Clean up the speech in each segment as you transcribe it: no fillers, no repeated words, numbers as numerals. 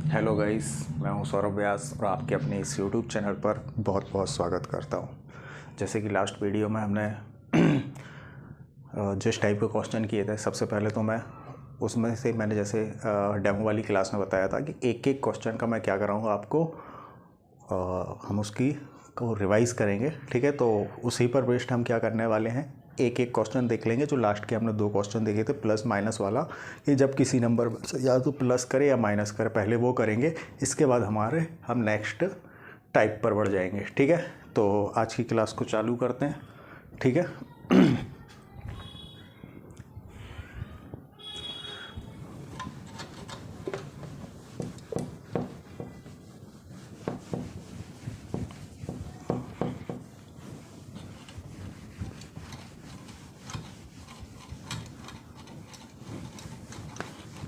Hello guys, मैं हूं सौरभ व्यास और आपके अपने इस यूट्यूब चैनल पर बहुत बहुत स्वागत करता हूं। जैसे कि लास्ट वीडियो में हमने जिस टाइप के क्वेश्चन किए थे, सबसे पहले तो मैं उसमें से मैंने जैसे डेमो वाली क्लास में बताया था कि एक एक क्वेश्चन का मैं क्या कराऊंगा आपको, हम उसकी को रिवाइज़ करेंगे। ठीक है, तो उसी पर बेस्ड हम क्या करने वाले हैं, एक एक क्वेश्चन देख लेंगे। जो लास्ट के हमने 2 क्वेश्चन देखे थे प्लस माइनस वाला, कि जब किसी नंबर से या तो प्लस करे या माइनस करे, पहले वो करेंगे, इसके बाद हम नेक्स्ट टाइप पर बढ़ जाएंगे। ठीक है, तो आज की क्लास को चालू करते हैं। ठीक है,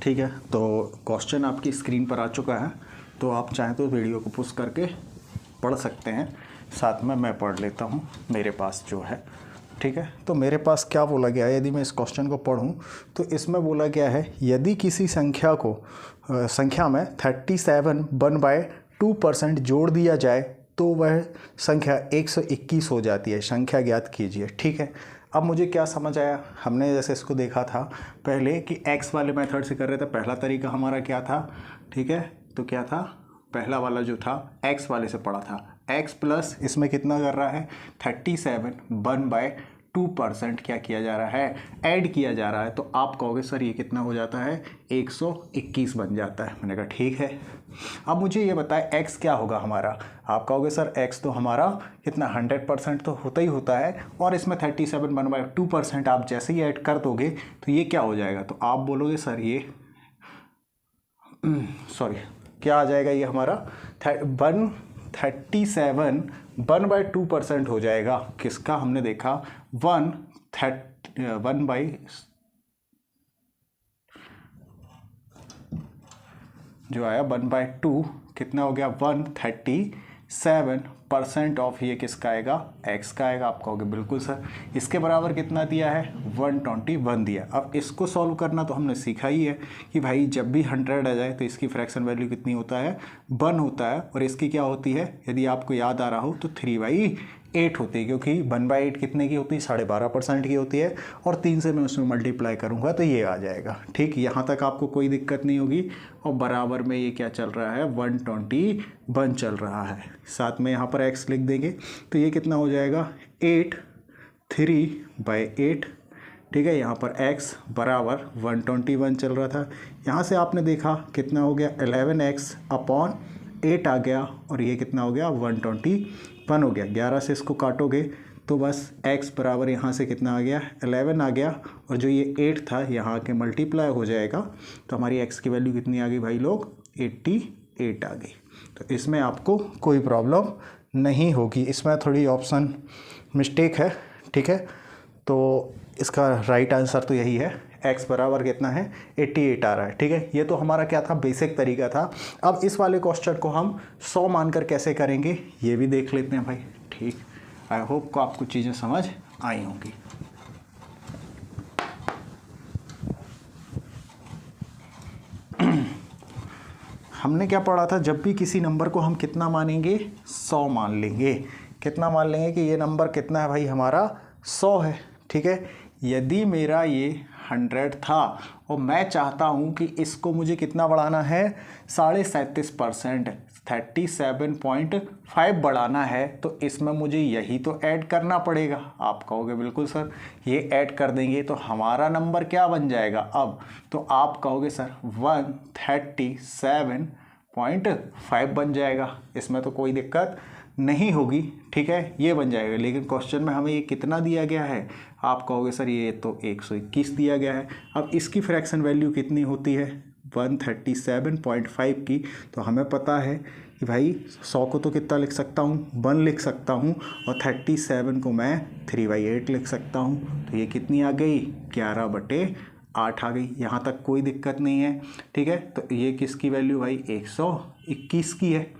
ठीक है। तो क्वेश्चन आपकी स्क्रीन पर आ चुका है, तो आप चाहें तो वीडियो को पुश करके पढ़ सकते हैं, साथ में मैं पढ़ लेता हूँ मेरे पास जो है। ठीक है, तो मेरे पास क्या बोला गया है, यदि मैं इस क्वेश्चन को पढ़ूँ तो इसमें बोला गया है, यदि किसी संख्या में 37 1/2% जोड़ दिया जाए तो वह संख्या 121 हो जाती है, संख्या ज्ञात कीजिए। ठीक है, अब मुझे क्या समझ आया, हमने जैसे इसको देखा था पहले कि x वाले मेथड से कर रहे थे। पहला तरीका हमारा क्या था, ठीक है, तो क्या था, पहला वाला जो था x वाले से पढ़ा था। x प्लस इसमें कितना कर रहा है, 37 1/2% क्या किया जा रहा है, ऐड किया जा रहा है। तो आप कहोगे सर ये कितना हो जाता है, 121 बन जाता है। मैंने कहा ठीक है, अब मुझे ये बताए x क्या होगा हमारा। आप कहोगे सर x तो हमारा कितना 100% तो होता ही होता है, और इसमें 37 1/2% आप जैसे ही ऐड कर दोगे तो ये क्या हो जाएगा। तो आप बोलोगे सर ये सॉरी क्या आ जाएगा, ये हमारा 137 1/2% हो जाएगा। किसका हमने देखा, 1 बाई जो आया 1/2 कितना हो गया, 137% ऑफ ये किसका आएगा, x का आएगा। आप कहोगे बिल्कुल सर, इसके बराबर कितना दिया है, 121 दिया। अब इसको सॉल्व करना तो हमने सीखा ही है कि भाई जब भी 100 आ जाए तो इसकी फ्रैक्शन वैल्यू कितनी होता है, 1 होता है, और इसकी क्या होती है, यदि आपको याद आ रहा हो तो 3/8 होती है, क्योंकि 1/8 कितने की होती है, 12.5% की होती है, और 3 से मैं उसमें मल्टीप्लाई करूँगा तो ये आ जाएगा। ठीक, यहाँ तक आपको कोई दिक्कत नहीं होगी। और बराबर में ये क्या चल रहा है, 121 चल रहा है। साथ में यहाँ पर x लिख देंगे तो ये कितना हो जाएगा, 8 3/8। ठीक है, यहाँ पर x बराबर 121 चल रहा था। यहाँ से आपने देखा कितना हो गया, 11x/8 आ गया, और ये कितना हो गया, 121 हो गया। 11 से इसको काटोगे तो बस x बराबर यहाँ से कितना आ गया, 11 आ गया, और जो ये 8 था यहाँ के मल्टीप्लाई हो जाएगा, तो हमारी x की वैल्यू कितनी आ गई भाई लोग, 88 आ गई। तो इसमें आपको कोई प्रॉब्लम नहीं होगी। इसमें थोड़ी ऑप्शन मिस्टेक है। ठीक है, तो इसका राइट आंसर तो यही है, x बराबर कितना है, 88 आ रहा है। ठीक है, ये तो हमारा क्या था, बेसिक तरीका था। अब इस वाले क्वेश्चन को हम 100 मानकर कैसे करेंगे ये भी देख लेते हैं भाई। ठीक, आई होप को आपको चीज़ें समझ आई होंगी। हमने क्या पढ़ा था, जब भी किसी नंबर को हम कितना मानेंगे, 100 मान लेंगे। कितना मान लेंगे कि ये नंबर कितना है भाई, हमारा 100 है। ठीक है, यदि मेरा ये 100 था और मैं चाहता हूँ कि इसको मुझे कितना बढ़ाना है, 37%, 37.5 बढ़ाना है, तो इसमें मुझे यही तो ऐड करना पड़ेगा। आप कहोगे बिल्कुल सर, ये ऐड कर देंगे तो हमारा नंबर क्या बन जाएगा अब, तो आप कहोगे सर 137.5 बन जाएगा। इसमें तो कोई दिक्कत नहीं होगी। ठीक है, ये बन जाएगा। लेकिन क्वेश्चन में हमें ये कितना दिया गया है, आप कहोगे सर ये तो 121 दिया गया है। अब इसकी फ्रैक्शन वैल्यू कितनी होती है, 137.5 की। तो हमें पता है कि भाई 100 को तो कितना लिख सकता हूँ, 1 लिख सकता हूँ, और 37 को मैं 3/8 लिख सकता हूँ। तो ये कितनी आ गई, 11/8 आ गई। यहाँ तक कोई दिक्कत नहीं है। ठीक है, तो ये किसकी वैल्यू भाई, 121 की है।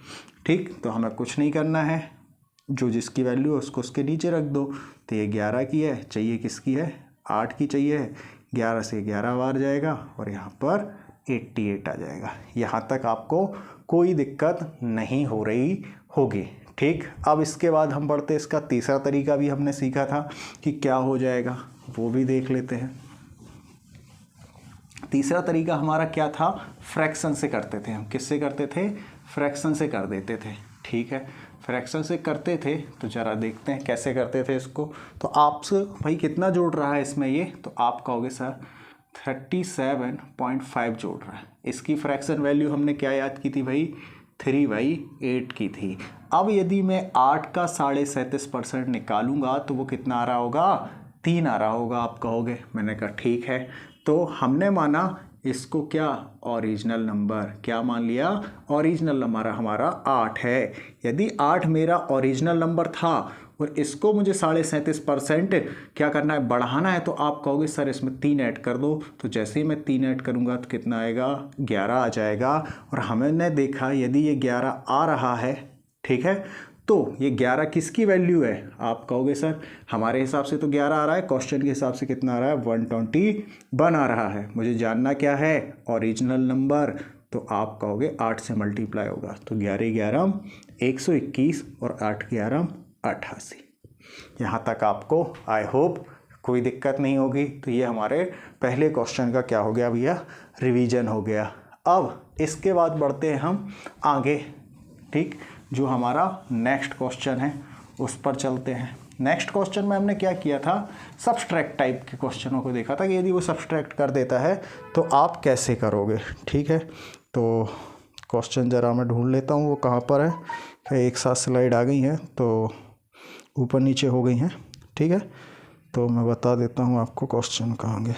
ठीक, तो हमें कुछ नहीं करना है, जो जिसकी वैल्यू है उसको उसके नीचे रख दो। तो ये 11 की है, चाहिए किसकी है, 8 की चाहिए है। 11 से 11 बार जाएगा और यहाँ पर 88 आ जाएगा। यहाँ तक आपको कोई दिक्कत नहीं हो रही होगी। ठीक, अब इसके बाद हम बढ़ते, इसका तीसरा तरीका भी हमने सीखा था कि क्या हो जाएगा, वो भी देख लेते हैं। तीसरा तरीका हमारा क्या था, फ्रैक्शन से करते थे हम। किससे करते थे, फ्रैक्शन से कर देते थे। ठीक है, फ्रैक्शन से करते थे, तो ज़रा देखते हैं कैसे करते थे इसको। तो आपसे भाई कितना जोड़ रहा है इसमें ये, तो आप कहोगे सर 37.5 जोड़ रहा है। इसकी फ्रैक्शन वैल्यू हमने क्या याद की थी भाई, 3/8 की थी। अब यदि मैं 8 का 37.5% निकालूंगा तो वो कितना आ रहा होगा, 3 आ रहा होगा। आप कहोगे, मैंने कहा ठीक है। तो हमने माना इसको क्या, ओरिजिनल नंबर। क्या मान लिया, ओरिजिनल नंबर हमारा 8 है। यदि 8 मेरा ओरिजिनल नंबर था और इसको मुझे 37.5% क्या करना है, बढ़ाना है, तो आप कहोगे सर इसमें 3 ऐड कर दो। तो जैसे ही मैं 3 ऐड करूँगा तो कितना आएगा, 11 आ जाएगा। और हमने देखा यदि ये 11 आ रहा है, ठीक है, तो ये 11 किसकी वैल्यू है, आप कहोगे सर हमारे हिसाब से तो 11 आ रहा है, क्वेश्चन के हिसाब से कितना आ रहा है, 121 आ रहा है। मुझे जानना क्या है, ओरिजिनल नंबर। तो आप कहोगे 8 से मल्टीप्लाई होगा, तो 11 121 और 8 11 88। यहाँ तक आपको आई होप कोई दिक्कत नहीं होगी। तो ये हमारे पहले क्वेश्चन का क्या हो गया भैया, रिवीजन हो गया। अब इसके बाद बढ़ते हैं हम आगे। ठीक, जो हमारा नेक्स्ट क्वेश्चन है उस पर चलते हैं। नेक्स्ट क्वेश्चन में हमने क्या किया था, सब्सट्रैक्ट टाइप के क्वेश्चनों को देखा था कि यदि वो सब्सट्रैक्ट कर देता है तो आप कैसे करोगे। ठीक है, तो क्वेश्चन ज़रा मैं ढूंढ लेता हूँ वो कहाँ पर है। एक साथ स्लाइड आ गई हैं तो ऊपर नीचे हो गई हैं। ठीक है, तो मैं बता देता हूँ आपको क्वेश्चन कहाँ गए।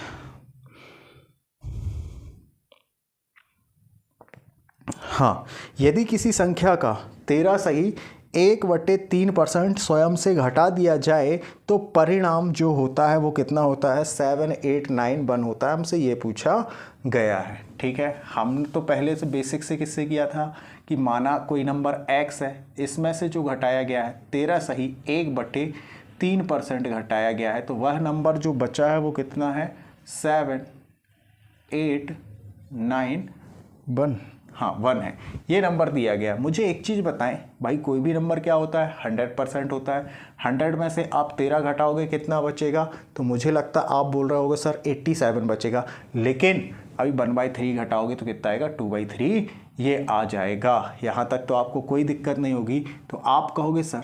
हाँ, यदि किसी संख्या का 13 सही 1/3% स्वयं से घटा दिया जाए तो परिणाम जो होता है वो कितना होता है, 7891 होता है। हमसे ये पूछा गया है। ठीक है, हमने तो पहले से बेसिक से किससे किया था कि माना कोई नंबर x है, इसमें से जो घटाया गया है 13 सही 1/3% घटाया गया है, तो वह नंबर जो बचा है वो कितना है, 7891। हाँ 1 है, ये नंबर दिया गया। मुझे एक चीज़ बताएं भाई, कोई भी नंबर क्या होता है, 100% होता है। 100 में से आप 13 घटाओगे कितना बचेगा, तो मुझे लगता है आप बोल रहे होगे सर 87 बचेगा। लेकिन अभी 1/3 घटाओगे तो कितना आएगा, 2/3 ये आ जाएगा। यहाँ तक तो आपको कोई दिक्कत नहीं होगी। तो आप कहोगे सर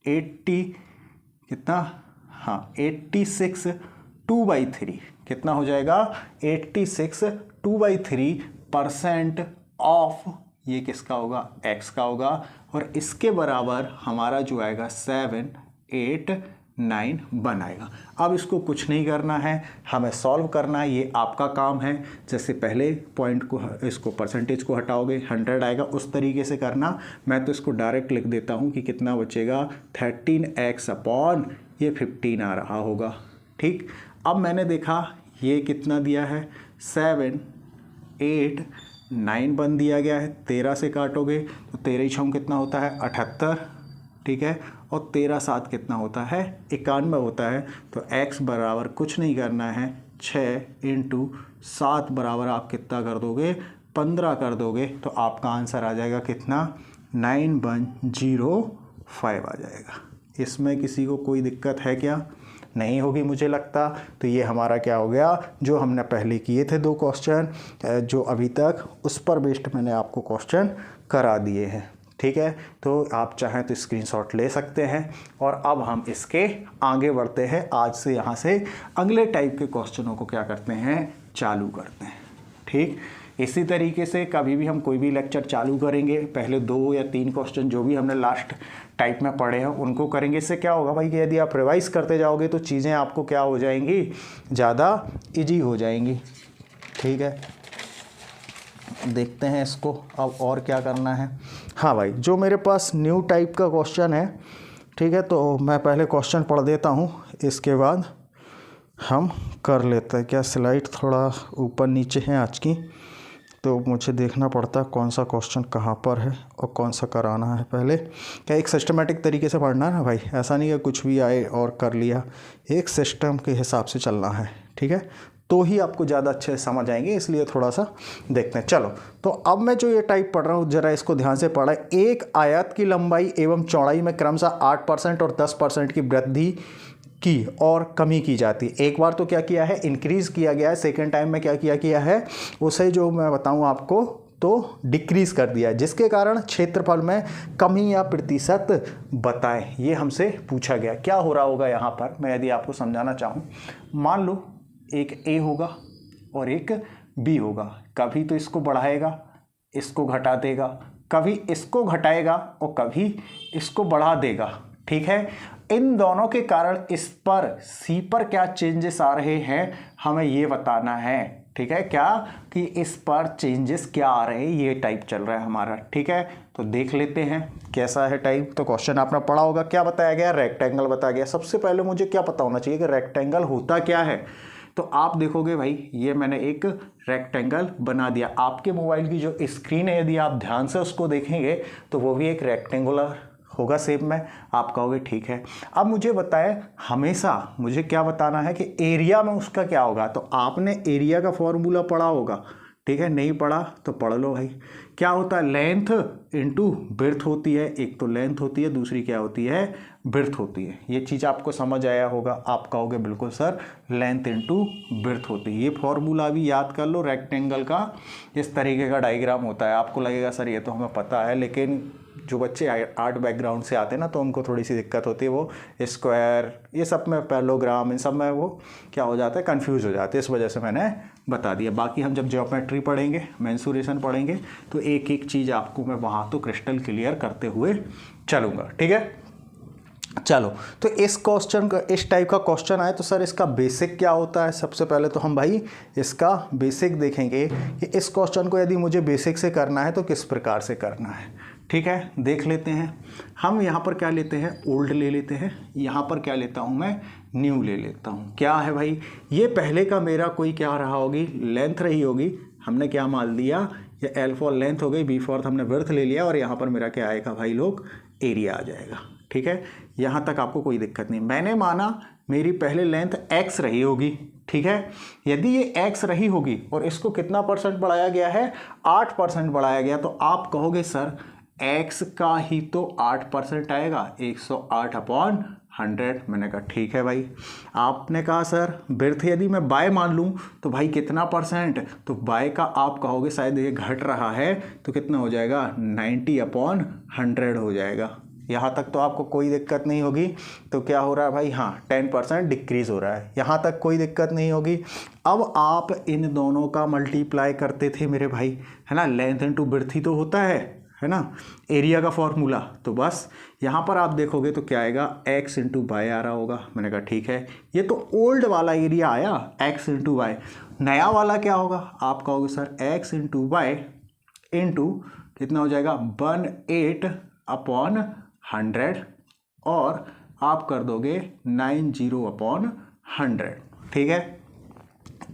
80 कितना, हाँ 86 2/3 कितना हो जाएगा, 86 2/3% ऑफ, ये किसका होगा, x का होगा। और इसके बराबर हमारा जो आएगा 789 बनाएगा। अब इसको कुछ नहीं करना है, हमें सॉल्व करना है, ये आपका काम है। जैसे पहले पॉइंट को, इसको परसेंटेज को हटाओगे 100 आएगा, उस तरीके से करना। मैं तो इसको डायरेक्ट लिख देता हूँ कि कितना बचेगा, 13x अपॉन ये 15 आ रहा होगा। ठीक, अब मैंने देखा ये कितना दिया है, 789 बन दिया गया है। 13 से काटोगे तो 13 6 कितना होता है, 78। ठीक है, और 13 7 कितना होता है, 91 होता है। तो x बराबर कुछ नहीं करना है, 6 × 7 बराबर आप कितना कर दोगे, 15 कर दोगे। तो आपका आंसर आ जाएगा कितना, 9105 आ जाएगा। इसमें किसी को कोई दिक्कत है क्या, नहीं होगी मुझे लगता। तो ये हमारा क्या हो गया, जो हमने पहले किए थे 2 क्वेश्चन जो अभी तक, उस पर बेस्ड मैंने आपको क्वेश्चन करा दिए हैं। ठीक है, तो आप चाहें तो स्क्रीनशॉट ले सकते हैं। और अब हम इसके आगे बढ़ते हैं। आज से यहाँ से अगले टाइप के क्वेश्चनों को क्या करते हैं, चालू करते हैं। ठीक, इसी तरीके से कभी भी हम कोई भी लेक्चर चालू करेंगे, पहले 2 या 3 क्वेश्चन जो भी हमने लास्ट टाइप में पढ़े हैं उनको करेंगे। इससे क्या होगा भाई कि यदि आप रिवाइज करते जाओगे तो चीज़ें आपको क्या हो जाएंगी, ज़्यादा इजी हो जाएंगी। ठीक है, देखते हैं इसको अब और क्या करना है। हाँ भाई, जो मेरे पास न्यू टाइप का क्वेश्चन है, ठीक है, तो मैं पहले क्वेश्चन पढ़ देता हूँ, इसके बाद हम कर लेते हैं। क्या स्लाइड थोड़ा ऊपर नीचे है आज की, तो मुझे देखना पड़ता है कौन सा क्वेश्चन कहाँ पर है और कौन सा कराना है। पहले क्या एक सिस्टमेटिक तरीके से पढ़ना है ना भाई, ऐसा नहीं कि कुछ भी आए और कर लिया, एक सिस्टम के हिसाब से चलना है। ठीक है, तो ही आपको ज़्यादा अच्छे से समझ आएंगे, इसलिए थोड़ा सा देखते हैं। चलो, तो अब मैं जो ये टाइप पढ़ रहा हूँ जरा इसको ध्यान से पढ़ा। एक आयत की लंबाई एवं चौड़ाई में क्रमशः 8% और 10% की वृद्धि की और कमी की जाती है। एक बार तो क्या किया है, इंक्रीज़ किया गया है, सेकेंड टाइम में क्या किया है, उसे जो मैं बताऊँ आपको तो डिक्रीज़ कर दिया है, जिसके कारण क्षेत्रफल में कमी या प्रतिशत बताएं, ये हमसे पूछा गया। क्या हो रहा होगा यहाँ पर, मैं यदि आपको समझाना चाहूँ, मान लो एक ए होगा और एक बी होगा, कभी तो इसको बढ़ाएगा, इसको घटा देगा, कभी इसको घटाएगा और कभी इसको बढ़ा देगा, ठीक है। इन दोनों के कारण इस पर सी पर क्या चेंजेस आ रहे हैं हमें ये बताना है, ठीक है। क्या कि इस पर चेंजेस क्या आ रहे हैं, ये टाइप चल रहा है हमारा, ठीक है। तो देख लेते हैं कैसा है टाइप। तो क्वेश्चन आपने पढ़ा होगा, क्या बताया गया, रेक्टेंगल बताया गया। सबसे पहले मुझे क्या पता होना चाहिए कि रेक्टेंगल होता क्या है। तो आप देखोगे भाई, ये मैंने एक रेक्टेंगल बना दिया। आपके मोबाइल की जो स्क्रीन है यदि आप ध्यान से उसको देखेंगे तो वो भी एक रेक्टेंगुलर होगा शेप में। आप कहोगे ठीक है, अब मुझे बताएं, हमेशा मुझे क्या बताना है कि एरिया में उसका क्या होगा। तो आपने एरिया का फॉर्मूला पढ़ा होगा, ठीक है। नहीं पढ़ा तो पढ़ लो भाई। क्या होता है, लेंथ इनटू बिर्थ होती है। एक तो लेंथ होती है, दूसरी क्या होती है, बिर्थ होती है। ये चीज़ आपको समझ आया होगा। आप कहोगे बिल्कुल सर, लेंथ इनटू बिर्थ होती है। ये फॉर्मूला भी याद कर लो। रेक्टेंगल का इस तरीके का डायग्राम होता है। आपको लगेगा सर ये तो हमें पता है, लेकिन जो बच्चे आर्ट बैकग्राउंड से आते हैं ना, तो उनको थोड़ी सी दिक्कत होती है। वो स्क्वायर ये सब में, पैरेललोग्राम, इन सब में वो क्या हो जाता है, कंफ्यूज हो जाते हैं। इस वजह से मैंने बता दिया। बाकी हम जब ज्योमेट्री पढ़ेंगे, मेंसुरेशन पढ़ेंगे, तो एक एक चीज़ आपको मैं वहाँ तो क्रिस्टल क्लियर करते हुए चलूँगा, ठीक है। चलो, तो इस क्वेश्चन का, इस टाइप का क्वेश्चन आए तो सर इसका बेसिक क्या होता है। सबसे पहले तो हम भाई इसका बेसिक देखेंगे कि इस क्वेश्चन को यदि मुझे बेसिक से करना है तो किस प्रकार से करना है, ठीक है। देख लेते हैं। हम यहाँ पर क्या लेते हैं, ओल्ड ले लेते हैं। यहाँ पर क्या लेता हूँ मैं, न्यू ले लेता हूँ। क्या है भाई, ये पहले का मेरा कोई क्या रहा होगी, लेंथ रही होगी। हमने क्या मान लिया, ये एल फॉर लेंथ हो गई, बी फॉर हमने विड्थ ले लिया, और यहाँ पर मेरा क्या आएगा भाई लोग, एरिया आ जाएगा, ठीक है। यहाँ तक आपको कोई दिक्कत नहीं। मैंने माना मेरी पहले लेंथ x रही होगी, ठीक है। यदि ये x रही होगी और इसको कितना परसेंट बढ़ाया गया है, 8% बढ़ाया गया, तो आप कहोगे सर x का ही तो 8% आएगा, 108/100। मैंने कहा ठीक है भाई। आपने कहा सर बिर्थ यदि मैं बाय मान लूँ तो भाई कितना परसेंट, तो बाय का आप कहोगे शायद ये घट रहा है, तो कितना हो जाएगा, 90/100 हो जाएगा। यहाँ तक तो आपको कोई दिक्कत नहीं होगी। तो क्या हो रहा है भाई, हाँ 10% डिक्रीज़ हो रहा है, यहाँ तक कोई दिक्कत नहीं होगी। अब आप इन दोनों का मल्टीप्लाई करते थे मेरे भाई, है ना, लेंथ इनटू बिर्थ ही तो होता है ना, एरिया का फॉर्मूला। तो बस यहाँ पर आप देखोगे तो क्या आएगा, x इंटू वाई आ रहा होगा। मैंने कहा ठीक है, ये तो ओल्ड वाला एरिया आया, x इंटू वाई। नया वाला क्या होगा, आप कहोगे sir x into y into कितना हो जाएगा, 18/100, और आप कर दोगे 90/100, ठीक है।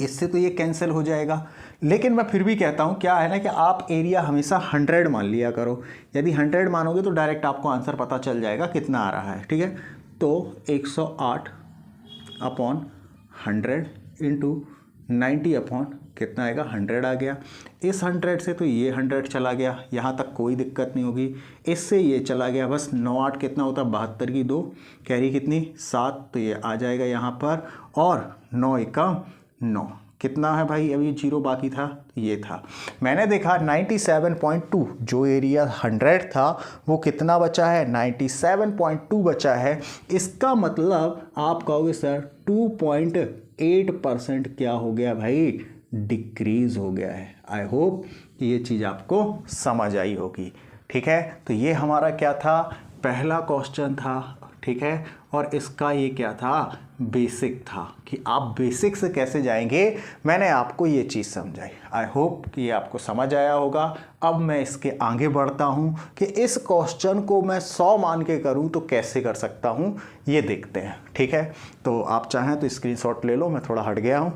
इससे तो ये कैंसिल हो जाएगा। लेकिन मैं फिर भी कहता हूँ, क्या है ना कि आप एरिया हमेशा 100 मान लिया करो। यदि 100 मानोगे तो डायरेक्ट आपको आंसर पता चल जाएगा कितना आ रहा है, ठीक है। तो 108/100 इंटू 90 कितना आएगा, 100 आ गया। इस 100 से तो ये 100 चला गया, यहाँ तक कोई दिक्कत नहीं होगी। इससे ये चला गया, बस 9 8 कितना होता है, 72 की 2 कैरी कितनी 7, तो ये आ जाएगा यहाँ पर। और 9 1 9 कितना है भाई, अभी 0 बाकी था, ये था। मैंने देखा 97.2, जो एरिया 100 था वो कितना बचा है, 97.2 बचा है। इसका मतलब आप कहोगे सर 2.8% क्या हो गया भाई, डिक्रीज हो गया है। आई होप कि ये चीज़ आपको समझ आई होगी, ठीक है। तो ये हमारा क्या था, पहला क्वेश्चन था, ठीक है। और इसका ये क्या था, बेसिक था, कि आप बेसिक से कैसे जाएंगे, मैंने आपको ये चीज़ समझाई। आई होप कि ये आपको समझ आया होगा। अब मैं इसके आगे बढ़ता हूँ कि इस क्वेश्चन को मैं 100 मान के करूँ तो कैसे कर सकता हूँ, ये देखते हैं, ठीक है। तो आप चाहें तो स्क्रीनशॉट ले लो, मैं थोड़ा हट गया हूँ,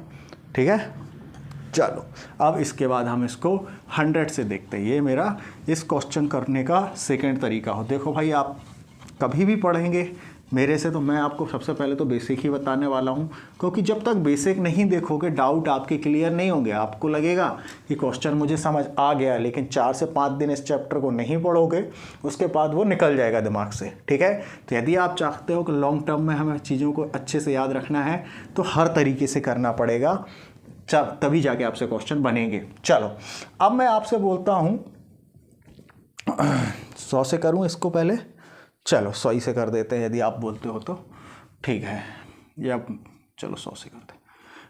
ठीक है। चलो, अब इसके बाद हम इसको 100 से देखते हैं। ये मेरा इस क्वेश्चन करने का सेकेंड तरीका हो। देखो भाई, आप कभी भी पढ़ेंगे मेरे से तो मैं आपको सबसे पहले तो बेसिक ही बताने वाला हूँ, क्योंकि जब तक बेसिक नहीं देखोगे डाउट आपके क्लियर नहीं होंगे। आपको लगेगा कि क्वेश्चन मुझे समझ आ गया, लेकिन 4 से 5 दिन इस चैप्टर को नहीं पढ़ोगे उसके बाद वो निकल जाएगा दिमाग से, ठीक है। तो यदि आप चाहते हो कि लॉन्ग टर्म में हमें चीज़ों को अच्छे से याद रखना है तो हर तरीके से करना पड़ेगा, तभी जाके आपसे क्वेश्चन बनेंगे। चलो अब मैं आपसे बोलता हूँ 100 से करूँ इसको पहले, चलो 100 ही से कर देते हैं यदि आप बोलते हो तो, ठीक है। या चलो 100 से करते हैं।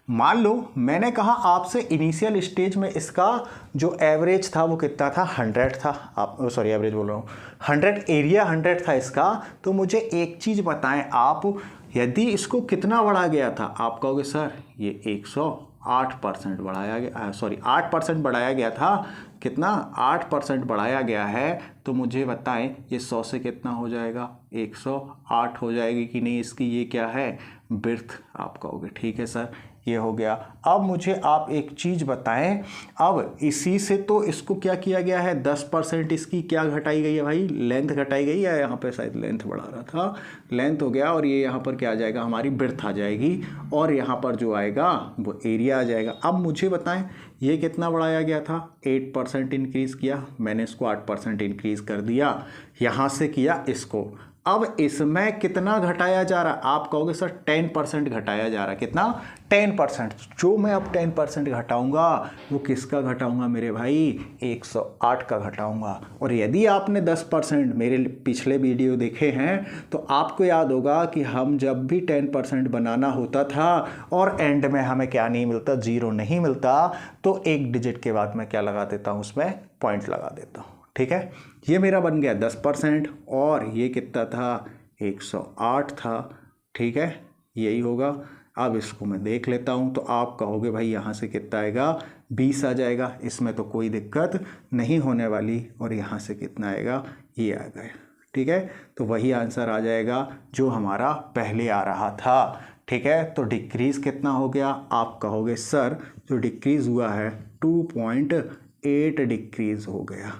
मान लो मैंने कहा आपसे इनिशियल स्टेज में इसका जो एवरेज था वो कितना था, 100 था। आप सॉरी एवरेज बोल रहा हूँ, 100 एरिया 100 था इसका। तो मुझे एक चीज़ बताएं आप, यदि इसको कितना बढ़ा गया था, आप कहोगे सर ये 108% बढ़ाया गया, सॉरी 8% बढ़ाया गया था। कितना, 8% बढ़ाया गया है। तो मुझे बताएं ये 100 से कितना हो जाएगा, 108 हो जाएगी कि नहीं इसकी, ये क्या है बिर्थ। आप कहोगे ठीक है सर ये हो गया। अब मुझे आप एक चीज़ बताएं, अब इसी से तो इसको क्या किया गया है, 10% इसकी क्या घटाई गई है भाई, लेंथ घटाई गई है। यहाँ पे शायद लेंथ बढ़ा रहा था, लेंथ हो गया। और ये यहाँ पर क्या आ जाएगा, हमारी बिर्थ आ जाएगी। और यहाँ पर जो आएगा वो एरिया आ जाएगा। अब मुझे बताएं ये कितना बढ़ाया गया था, 8% इंक्रीज़ किया मैंने, इसको 8% इंक्रीज़ कर दिया, यहाँ से किया इसको। अब इसमें कितना घटाया जा रहा है, आप कहोगे सर 10% घटाया जा रहा है। कितना, 10%। जो मैं अब 10% घटाऊंगा वो किसका घटाऊंगा मेरे भाई, 108 का घटाऊंगा। और यदि आपने 10% मेरे पिछले वीडियो देखे हैं तो आपको याद होगा कि हम जब भी 10% बनाना होता था और एंड में हमें क्या नहीं मिलता, 0 नहीं मिलता, तो एक डिजिट के बाद मैं क्या लगा देता हूँ, उसमें पॉइंट लगा देता हूँ, ठीक है। ये मेरा बन गया 10% और ये कितना था, 108 था, ठीक है, यही होगा। अब इसको मैं देख लेता हूँ तो आप कहोगे भाई यहाँ से कितना आएगा, 20 आ जाएगा, इसमें तो कोई दिक्कत नहीं होने वाली। और यहाँ से कितना आएगा, ये आ गया, ठीक है। तो वही आंसर आ जाएगा जो हमारा पहले आ रहा था, ठीक है। तो डिक्रीज़ कितना हो गया, आप कहोगे सर जो डिक्रीज़ हुआ है 2.8 डिक्रीज़ हो गया,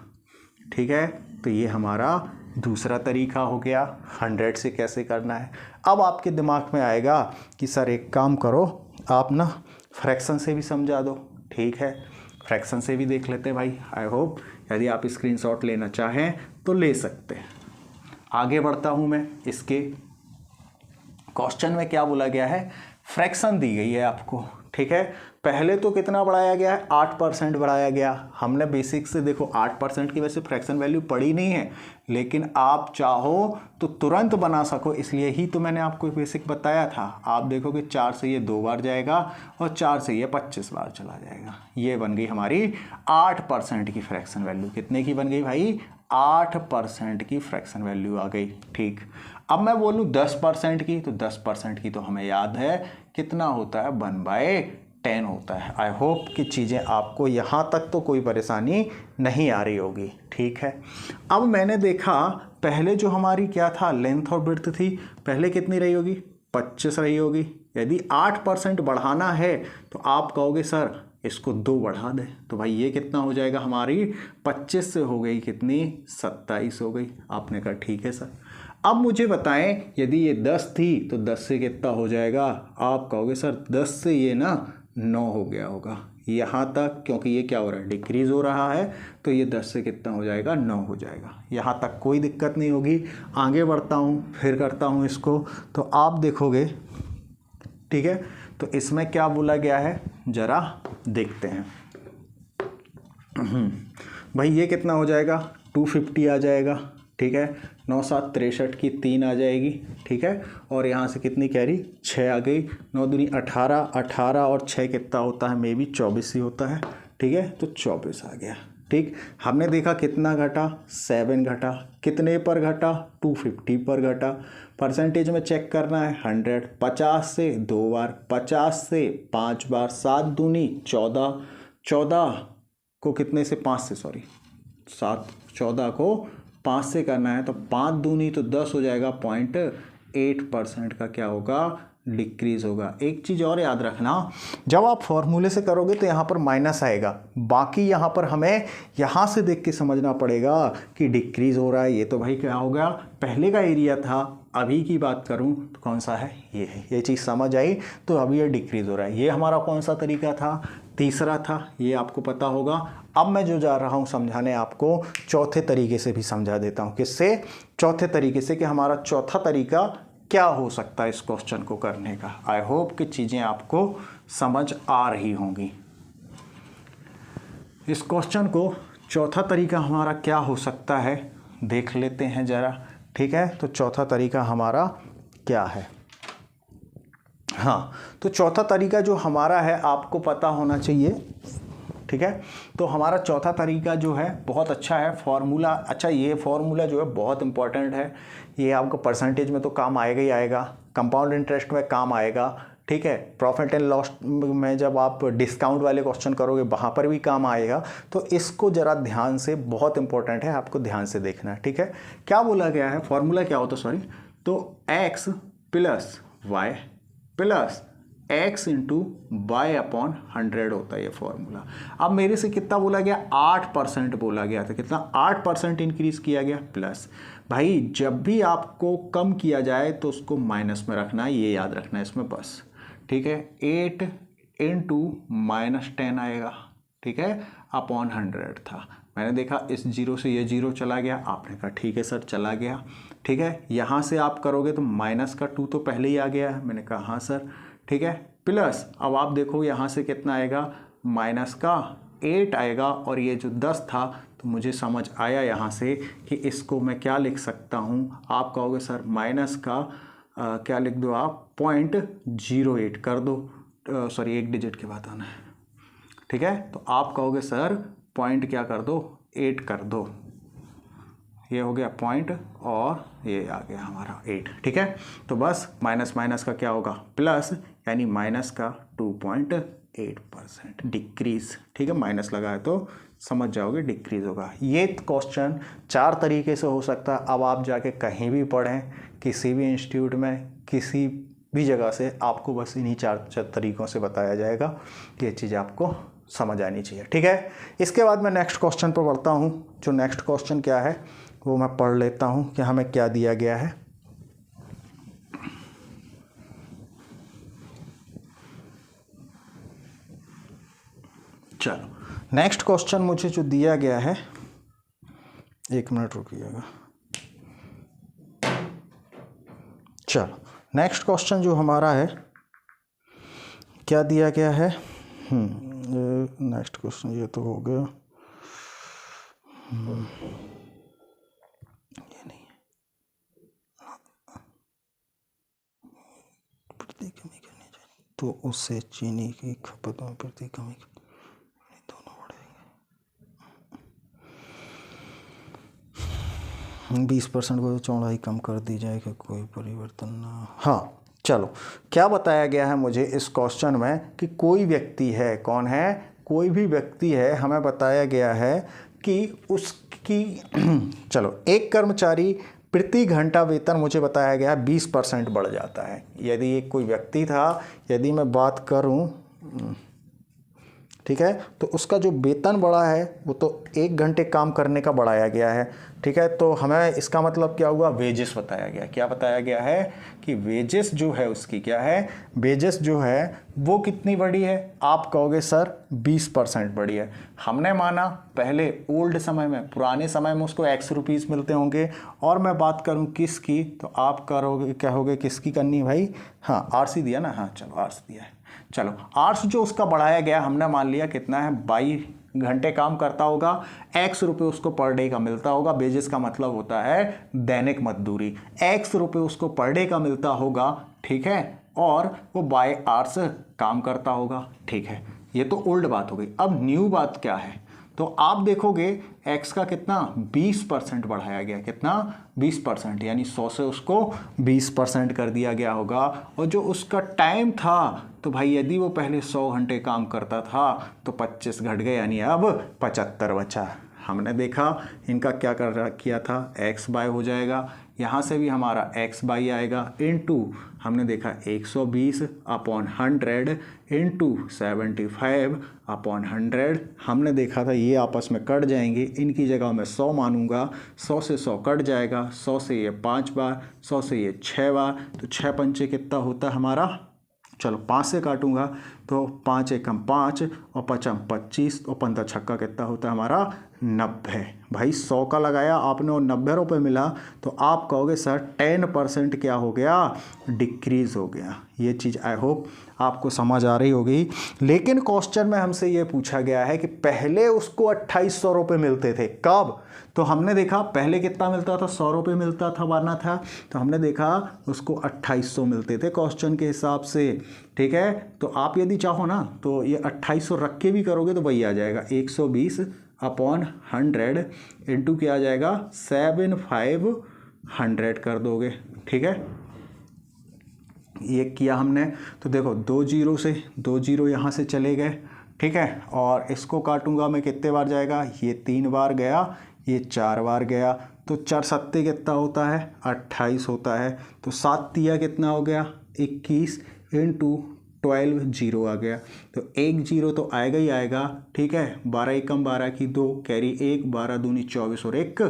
ठीक है। तो ये हमारा दूसरा तरीका हो गया 100 से कैसे करना है। अब आपके दिमाग में आएगा कि सर एक काम करो, आप ना फ्रैक्शन से भी समझा दो, ठीक है। फ्रैक्शन से भी देख लेते हैं भाई। आई होप यदि आप स्क्रीनशॉट लेना चाहें तो ले सकते हैं। आगे बढ़ता हूँ मैं। इसके क्वेश्चन में क्या बोला गया है, फ्रैक्शन दी गई है आपको, ठीक है। पहले तो कितना बढ़ाया गया है, 8% बढ़ाया गया। हमने बेसिक से देखो 8% की वैसे फ्रैक्शन वैल्यू पड़ी नहीं है, लेकिन आप चाहो तो तुरंत बना सको, इसलिए ही तो मैंने आपको बेसिक बताया था। आप देखोगे 4 से ये 2 बार जाएगा और 4 से ये 25 बार चला जाएगा। ये बन गई हमारी 8% की फ्रैक्शन वैल्यू। कितने की बन गई भाई, 8% की फ्रैक्शन वैल्यू आ गई, ठीक। अब मैं बोलूँ 10% की, तो 10% की तो हमें याद है कितना होता है, 1/10 होता है। आई होप कि चीज़ें आपको यहाँ तक तो कोई परेशानी नहीं आ रही होगी, ठीक है। अब मैंने देखा पहले जो हमारी क्या था, लेंथ और ब्रेड्थ थी, पहले कितनी रही होगी, 25 रही होगी। यदि 8% बढ़ाना है तो आप कहोगे सर इसको 2 बढ़ा दें, तो भाई ये कितना हो जाएगा, हमारी 25 से हो गई कितनी, 27 हो गई। आपने कहा ठीक है सर। अब मुझे बताएं यदि ये 10 थी तो 10 से कितना हो जाएगा, आप कहोगे सर 10 से ये ना 9 हो गया होगा यहाँ तक, क्योंकि ये क्या हो रहा है, डिक्रीज़ हो रहा है। तो ये 10 से कितना हो जाएगा, 9 हो जाएगा। यहाँ तक कोई दिक्कत नहीं होगी। आगे बढ़ता हूँ, फिर करता हूँ इसको, तो आप देखोगे, ठीक है। तो इसमें क्या बोला गया है ज़रा देखते हैं। भाई ये कितना हो जाएगा, 250 आ जाएगा, ठीक है। 9 7 63 की 3 आ जाएगी, ठीक है। और यहाँ से कितनी कैरी, 6 आ गई। 9 दूनी 18, 18 और 6 कितना होता है, मे बी 24 ही होता है, ठीक है। तो 24 आ गया, ठीक। हमने देखा कितना घटा, 7 घटा। कितने पर घटा, 250 पर घटा। परसेंटेज में चेक करना है 100, 50 से 2 बार, 50 से 5 बार, 7 दूनी 14, 14 को कितने से 5 से, सॉरी 14 को 5 से करना है, तो 5 दूनी तो 10 हो जाएगा, 0.8% का क्या होगा, डिक्रीज होगा। एक चीज़ और याद रखना, जब आप फॉर्मूले से करोगे तो यहाँ पर माइनस आएगा, बाकी यहाँ पर हमें यहाँ से देख के समझना पड़ेगा कि डिक्रीज हो रहा है। ये तो भाई क्या हो गया, पहले का एरिया था, अभी की बात करूँ तो कौन सा है, ये है। ये चीज़ समझ आई, तो अभी ये डिक्रीज हो रहा है। ये हमारा कौन सा तरीका था, तीसरा था, ये आपको पता होगा। अब मैं जो जा रहा हूँ समझाने आपको, चौथे तरीके से भी समझा देता हूँ। किससे, चौथे तरीके से, कि हमारा चौथा तरीका क्या हो सकता है इस क्वेश्चन को करने का। आई होप कि चीज़ें आपको समझ आ रही होंगी। इस क्वेश्चन को चौथा तरीका हमारा क्या हो सकता है देख लेते हैं ज़रा, ठीक है। तो चौथा तरीका हमारा क्या है, हाँ, तो चौथा तरीका जो हमारा है आपको पता होना चाहिए, ठीक है। तो हमारा चौथा तरीका जो है बहुत अच्छा है, फॉर्मूला। अच्छा, ये फॉर्मूला जो है बहुत इंपॉर्टेंट है, ये आपको परसेंटेज में तो काम आएगा ही आएगा, कंपाउंड इंटरेस्ट में काम आएगा, ठीक है। प्रॉफिट एंड लॉस में जब आप डिस्काउंट वाले क्वेश्चन करोगे वहाँ पर भी काम आएगा। तो इसको ज़रा ध्यान से, बहुत इंपॉर्टेंट है, आपको ध्यान से देखना है, ठीक है। क्या बोला गया है, फॉर्मूला क्या होता है, सॉरी, तो x plus y plus x into y upon 100 होता है ये फॉर्मूला। अब मेरे से कितना बोला गया, 8% बोला गया था, कितना, 8% इंक्रीज किया गया। प्लस, भाई जब भी आपको कम किया जाए तो उसको माइनस में रखना है, ये याद रखना है इसमें बस, ठीक है। 8 इंटू -10 आएगा, ठीक है, अपॉन 100 था। मैंने देखा इस जीरो से ये जीरो चला गया, आपने कहा ठीक है सर चला गया, ठीक है। यहाँ से आप करोगे तो माइनस का 2 तो पहले ही आ गया है, मैंने कहा हाँ सर, ठीक है। प्लस अब आप देखो यहाँ से कितना आएगा, माइनस का 8 आएगा, और ये जो 10 था, तो मुझे समझ आया यहाँ से कि इसको मैं क्या लिख सकता हूँ। आप कहोगे सर माइनस का क्या लिख दो आप, 0.08 कर दो, सॉरी 1 डिजिट के बाद आना है, ठीक है। तो आप कहोगे सर पॉइंट क्या कर दो, 8 कर दो, ये हो गया पॉइंट, और ये आ गया हमारा 8, ठीक है। तो बस माइनस माइनस का क्या होगा, प्लस, यानी माइनस का 2.8% डिक्रीज, ठीक है। माइनस लगा है तो समझ जाओगे डिक्रीज होगा। ये क्वेश्चन 4 तरीके से हो सकता है। अब आप जाके कहीं भी पढ़ें, किसी भी इंस्टीट्यूट में, किसी भी जगह से, आपको बस इन्हीं 4 तरीक़ों से बताया जाएगा। ये चीज़ आपको समझ आनी चाहिए, ठीक है। इसके बाद मैं नेक्स्ट क्वेश्चन पर बढ़ता हूँ। जो नेक्स्ट क्वेश्चन क्या है वो मैं पढ़ लेता हूँ कि हमें क्या दिया गया है। चलो, नेक्स्ट क्वेश्चन मुझे जो दिया गया है, 1 मिनट रुकिएगा। चलो, नेक्स्ट क्वेश्चन जो हमारा है, क्या दिया गया है, नेक्स्ट क्वेश्चन ये तो हो गया, ये नहीं है, प्रति कमी करनी चाहिए, तो उससे चीनी की खपत में प्रति कमी दोनों बढ़ेंगे। 20% को चौड़ाई कम कर दी जाएगी, कोई परिवर्तन ना। हाँ, चलो, क्या बताया गया है मुझे इस क्वेश्चन में कि कोई व्यक्ति है, कौन है, कोई भी व्यक्ति है, हमें बताया गया है कि उसकी चलो, एक कर्मचारी प्रति घंटा वेतन, मुझे बताया गया 20% बढ़ जाता है। यदि एक कोई व्यक्ति था, यदि मैं बात करूं, ठीक है, तो उसका जो वेतन बढ़ा है वो तो 1 घंटे काम करने का बढ़ाया गया है, ठीक है। तो हमें इसका मतलब क्या हुआ, वेजेस बताया गया। क्या बताया गया है कि वेजेस जो है उसकी क्या है, वेजेस जो है वो कितनी बढ़ी है। आप कहोगे सर 20% बढ़ी है। हमने माना पहले ओल्ड समय में, पुराने समय में उसको X रुपीज़ मिलते होंगे, और मैं बात करूं किसकी, तो आप कहोगे किसकी करनी भाई, हाँ RC दिया ना, हाँ चलो RC दिया है। चलो, आर्स जो उसका बढ़ाया गया, हमने मान लिया कितना है, 22 घंटे काम करता होगा, X रुपये उसको पर डे का मिलता होगा। वेजेस का मतलब होता है दैनिक मजदूरी, X रुपये उसको पर डे का मिलता होगा, ठीक है, और वो बाय आवर्स काम करता होगा, ठीक है। ये तो ओल्ड बात हो गई। अब न्यू बात क्या है, तो आप देखोगे X का कितना 20% बढ़ाया गया, कितना 20%, यानी 100 से उसको 20% कर दिया गया होगा। और जो उसका टाइम था, तो भाई यदि वो पहले 100 घंटे काम करता था तो 25 घट गए, यानी अब 75 बचा। हमने देखा इनका क्या किया था, x बाय हो जाएगा, यहाँ से भी हमारा x बाई आएगा, इनटू हमने देखा 120 अपॉन 100 इंटू 75 अपॉन 100। हमने देखा था ये आपस में कट जाएंगे, इनकी जगह मैं 100 मानूंगा, 100 से 100 कट जाएगा, 100 से ये 5 बार, 100 से ये 6 बार, तो 6 पंचे कितना होता है हमारा, चलो 5 से काटूंगा तो 5 एकम 5 और 5 25 और 15 छक्का कितना होता है हमारा 90। भाई 100 का लगाया आपने और 90 रुपये मिला, तो आप कहोगे सर 10% क्या हो गया, डिक्रीज़ हो गया। ये चीज़ आई होप आपको समझ आ रही होगी। लेकिन क्वेश्चन में हमसे ये पूछा गया है कि पहले उसको 2800 रुपये मिलते थे, कब, तो हमने देखा पहले कितना मिलता था, 100 रुपये मिलता था माना था, तो हमने देखा उसको 2800 मिलते थे क्वेश्चन के हिसाब से। ठीक है, तो आप यदि चाहो ना तो ये 2800 रख के भी करोगे तो वही आ जाएगा, 120 अपॉन 100 इंटू क्या आ जाएगा 7500 कर दोगे। ठीक है, ये किया हमने, तो देखो 2 जीरो से 2 जीरो यहाँ से चले गए। ठीक है, और इसको काटूंगा मैं कितने बार जाएगा, ये 3 बार गया, ये 4 बार गया, तो 4 सत्ते कितना होता है 28 होता है, तो 7 तिया कितना हो गया 21 इंटू 12 जीरो आ गया, तो 1 जीरो तो आएगा ही आएगा। ठीक है, 12 एकम 12 की 2 कैरी 1, 12 दूनी 24 और 1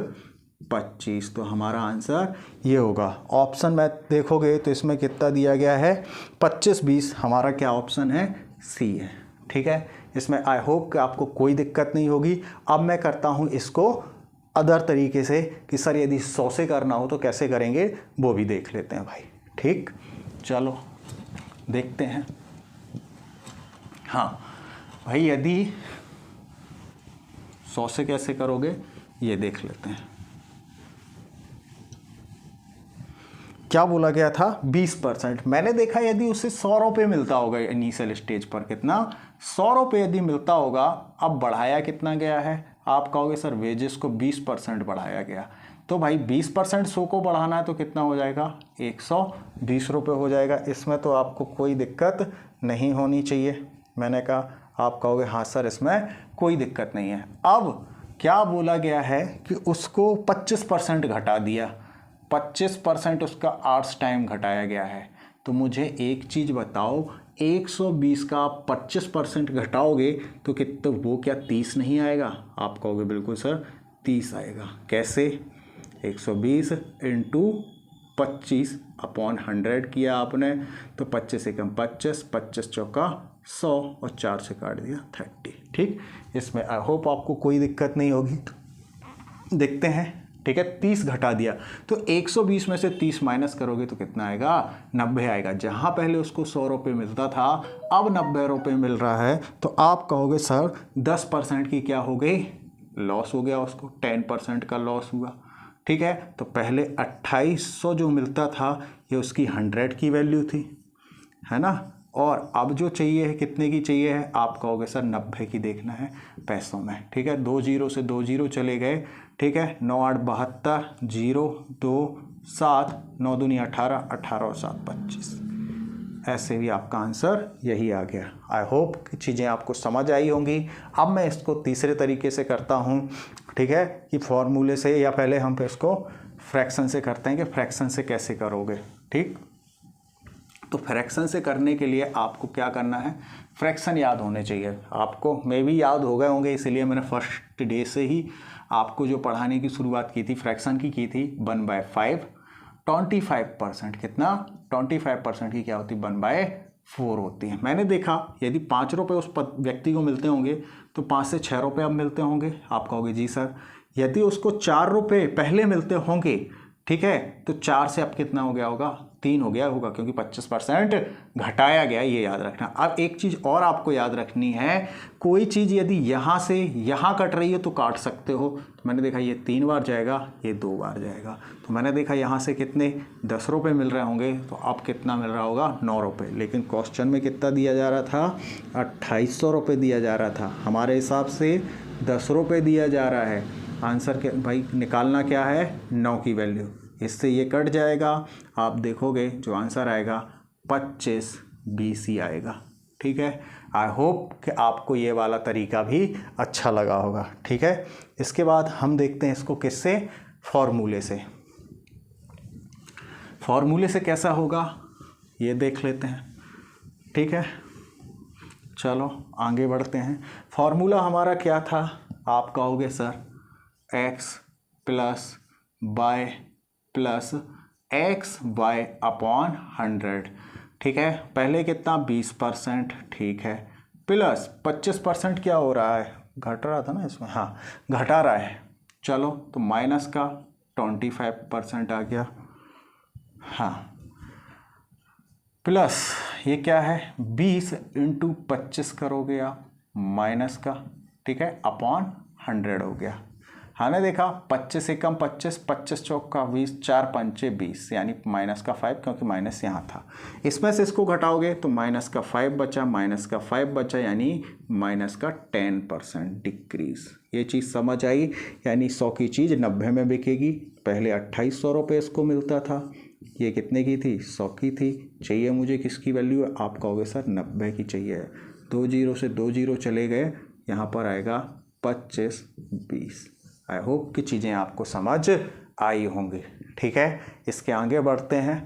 25, तो हमारा आंसर ये होगा। ऑप्शन में देखोगे तो इसमें कितना दिया गया है 25 20, हमारा क्या ऑप्शन है, सी है। ठीक है, इसमें आई होप कि आपको कोई दिक्कत नहीं होगी। अब मैं करता हूँ इसको अदर तरीके से कि सर यदि 100 से करना हो तो कैसे करेंगे, वो भी देख लेते हैं भाई। ठीक, चलो देखते हैं। हाँ भाई, यदि 100 से कैसे करोगे ये देख लेते हैं। क्या बोला गया था 20%। मैंने देखा यदि उसे 100 रुपये मिलता होगा इनिशियल स्टेज पर, कितना 100 रुपये यदि मिलता होगा, अब बढ़ाया कितना गया है, आप कहोगे सर वेजेस को 20% बढ़ाया गया, तो भाई 20% 100 को बढ़ाना है तो कितना हो जाएगा 120 रुपये हो जाएगा। इसमें तो आपको कोई दिक्कत नहीं होनी चाहिए। मैंने कहा, आप कहोगे हाँ सर इसमें कोई दिक्कत नहीं है। अब क्या बोला गया है कि उसको 25% घटा दिया, 25% उसका आवर्स टाइम घटाया गया है, तो मुझे एक चीज़ बताओ, 120 का आप 25% घटाओगे तो कितना, वो क्या 30 नहीं आएगा, आप कहोगे बिल्कुल सर 30 आएगा। कैसे, 120 इंटू 25 अपॉन 100 किया आपने, तो 25 एकम 25, 25 चौका 100 और 4 से काट दिया 30। ठीक, इसमें आई होप आपको कोई दिक्कत नहीं होगी। देखते हैं। ठीक है, 30 घटा दिया तो 120 में से 30 माइनस करोगे तो कितना आएगा 90 आएगा। जहाँ पहले उसको 100 रुपये मिलता था अब 90 रुपये मिल रहा है, तो आप कहोगे सर 10% की क्या हो गई, लॉस हो गया, उसको 10% का लॉस हुआ। ठीक है, तो पहले 2800 जो मिलता था ये उसकी 100 की वैल्यू थी, है ना, और अब जो चाहिए है कितने की चाहिए है, आप कहोगे सर 90 की देखना है पैसों में। ठीक है, 2 जीरो से 2 जीरो चले गए। ठीक है, 9 8 72, 0 2 7, 9 दूनी 18, 18 और 7 25, ऐसे भी आपका आंसर यही आ गया। आई होप कि चीज़ें आपको समझ आई होंगी। अब मैं इसको तीसरे तरीके से करता हूँ। ठीक है, कि फॉर्मूले से, या पहले हम इसको फ्रैक्शन से करते हैं कि फ्रैक्शन से कैसे करोगे। ठीक, तो फ्रैक्शन से करने के लिए आपको क्या करना है, फ्रैक्शन याद होने चाहिए आपको, मे भी याद हो गए होंगे, इसीलिए मैंने फर्स्ट डे से ही आपको जो पढ़ाने की शुरुआत की थी फ्रैक्शन की थी 1/5। 25% कितना, 25% की क्या होती, 1/4 होती है। मैंने देखा यदि 5 रुपये उस व्यक्ति को मिलते होंगे तो 5 से 6 रुपये अब मिलते होंगे, आप कहोगे जी सर। यदि उसको 4 रुपये पहले मिलते होंगे, ठीक है, तो 4 से अब कितना हो गया होगा, 3 हो गया होगा, क्योंकि 25% घटाया गया, ये याद रखना। अब एक चीज़ और आपको याद रखनी है, कोई चीज़ यदि यहाँ से यहाँ कट रही है तो काट सकते हो। तो मैंने देखा ये 3 बार जाएगा, ये 2 बार जाएगा, तो मैंने देखा यहाँ से कितने 10 रुपये मिल रहे होंगे, तो अब कितना मिल रहा होगा 9 रुपये। लेकिन क्वेश्चन में कितना दिया जा रहा था, 2800 रुपये दिया जा रहा था, हमारे हिसाब से 10 रुपये दिया जा रहा है। आंसर के भाई निकालना क्या है, 9 की वैल्यू, इससे ये कट जाएगा, आप देखोगे जो आंसर आएगा 25 20 ही आएगा। ठीक है। आई होप कि आपको ये वाला तरीका भी अच्छा लगा होगा, ठीक है। इसके बाद हम देखते हैं इसको किससे, फॉर्मूले से। फॉर्मूले से कैसा होगा ये देख लेते हैं, ठीक है। चलो आगे बढ़ते हैं। फॉर्मूला हमारा क्या था, आप कहोगे sir x plus y plus x y upon 100, ठीक है। पहले कितना 20%, ठीक है, प्लस 25% क्या हो रहा है, घट रहा था ना इसमें, हाँ घटा रहा है। चलो तो माइनस का 25% आ गया, हाँ, प्लस ये क्या है 20 × 25 करोगे आप माइनस का, ठीक है, अपॉन 100 हो गया। हमने देखा 25 से कम 25, 25 चौक का 20, 4 पंचे 20, यानी माइनस का 5, क्योंकि माइनस यहाँ था। इसमें से इसको घटाओगे तो माइनस का 5 बचा, माइनस का 5 बचा, यानी माइनस का 10% डिक्रीज। ये चीज़ समझ आई, यानी 100 की चीज़ 90 में बिकेगी। पहले 2800 रुपये इसको मिलता था, ये कितने की थी, 100 की थी। चाहिए मुझे किसकी वैल्यू है, आप कहोगे सर 90 की चाहिए। 2 जीरो से 2 जीरो चले गए, यहाँ पर आएगा 25 20। आई होप कि चीज़ें आपको समझ आई होंगी, ठीक है। इसके आगे बढ़ते हैं।